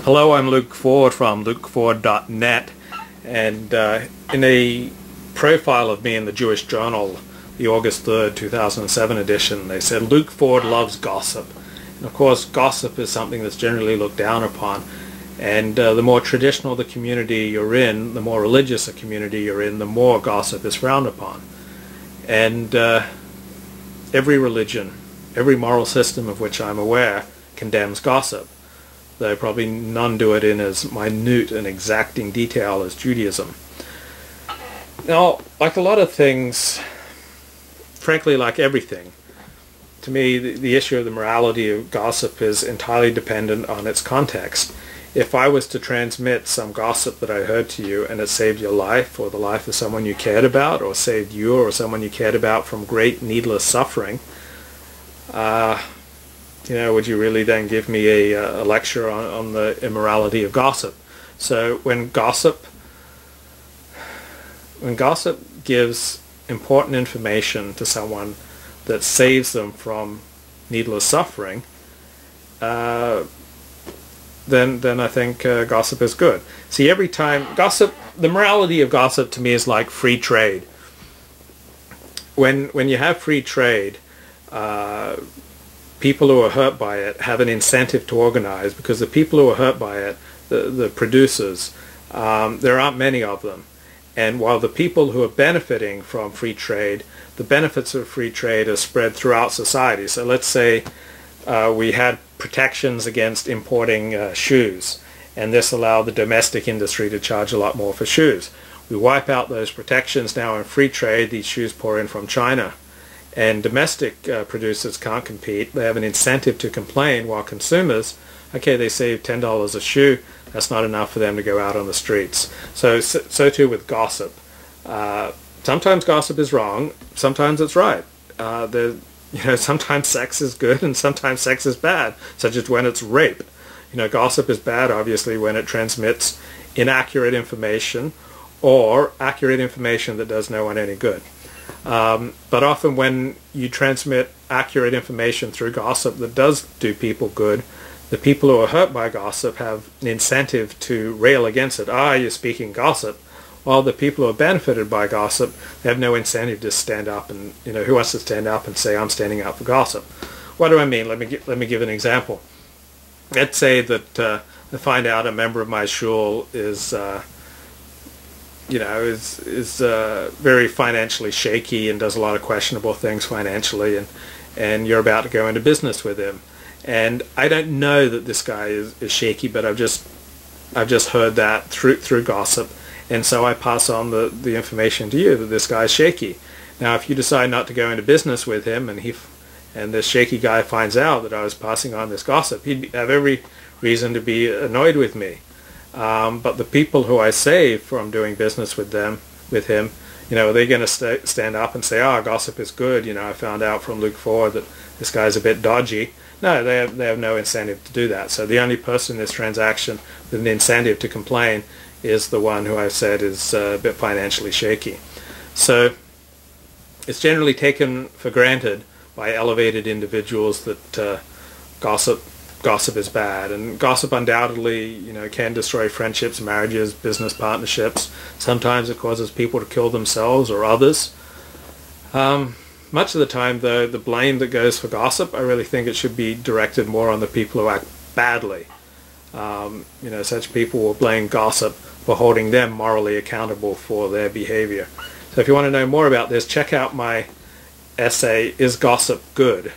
Hello, I'm Luke Ford from lukeford.net, and in a profile of me in the Jewish Journal, the August 3rd, 2007 edition, they said Luke Ford loves gossip. And of course, gossip is something that's generally looked down upon, and the more traditional the community you're in, the more religious a community you're in, the more gossip is frowned upon. And every religion, every moral system of which I'm aware, condemns gossip, though probably none do it in as minute and exacting detail as Judaism. Now, like a lot of things, frankly like everything, to me the issue of the morality of gossip is entirely dependent on its context. If I was to transmit some gossip that I heard to you and it saved your life or the life of someone you cared about, or saved you or someone you cared about from great needless suffering, would you really then give me a lecture on the immorality of gossip? So when gossip gives important information to someone that saves them from needless suffering, then I think gossip is good. See, every time the morality of gossip to me is like free trade. When you have free trade, people who are hurt by it have an incentive to organize, because the people who are hurt by it, the producers, there aren't many of them. And while the people who are benefiting from free trade, the benefits of free trade are spread throughout society. So let's say we had protections against importing shoes, and this allowed the domestic industry to charge a lot more for shoes. We wipe out those protections now in free trade, these shoes pour in from China. And domestic producers can't compete. They have an incentive to complain, while consumers, okay, they save $10 a shoe, that's not enough for them to go out on the streets. So too with gossip. Sometimes gossip is wrong, sometimes it's right. Sometimes sex is good and sometimes sex is bad, such as when it's rape. Gossip is bad, obviously, when it transmits inaccurate information or accurate information that does no one any good. But often when you transmit accurate information through gossip that does do people good, the people who are hurt by gossip have an incentive to rail against it. You're speaking gossip. While the people who are benefited by gossip, they have no incentive to stand up and, who wants to stand up and say, I'm standing up for gossip? What do I mean? Let me give an example. Let's say that I find out a member of my shul is very financially shaky and does a lot of questionable things financially, and you're about to go into business with him. And I don't know that this guy is shaky, but I've just heard that through gossip, and so I pass on the information to you that this guy is shaky. Now, if you decide not to go into business with him, and this shaky guy finds out that I was passing on this gossip, he'd have every reason to be annoyed with me. But the people who I save from doing business with him, are they going to stand up and say, gossip is good, I found out from Luke Ford that this guy's a bit dodgy? No, they have no incentive to do that. So the only person in this transaction with an incentive to complain is the one who I've said is a bit financially shaky. So it's generally taken for granted by elevated individuals that gossip is bad, and gossip undoubtedly, can destroy friendships, marriages, business partnerships. Sometimes it causes people to kill themselves or others. Much of the time, though, the blame that goes for gossip, I really think it should be directed more on the people who act badly. Such people will blame gossip for holding them morally accountable for their behavior. So if you want to know more about this, check out my essay, Is Gossip Good?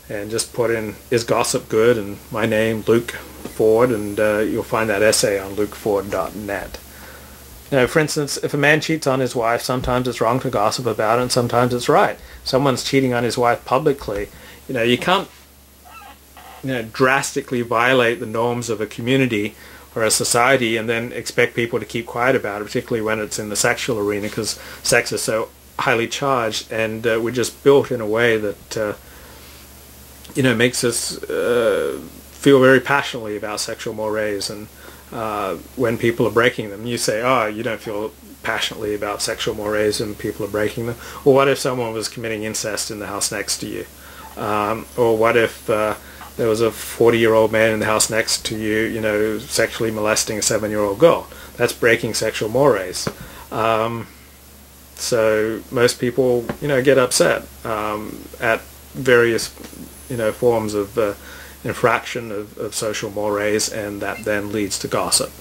And just put in, is gossip good, and my name, Luke Ford, and you'll find that essay on lukeford.net. For instance, if a man cheats on his wife, sometimes it's wrong to gossip about it, and sometimes it's right. Someone's cheating on his wife publicly. You can't drastically violate the norms of a community or a society and then expect people to keep quiet about it, particularly when it's in the sexual arena, because sex is so highly charged, and we're just built in a way that makes us feel very passionately about sexual mores, and when people are breaking them, you say, you don't feel passionately about sexual mores and people are breaking them. Or what if someone was committing incest in the house next to you? Or what if there was a 40-year-old man in the house next to you, you know, sexually molesting a 7-year-old girl. That's breaking sexual mores. So most people, you know, get upset at various, you know, forms of infraction of social mores, and that then leads to gossip.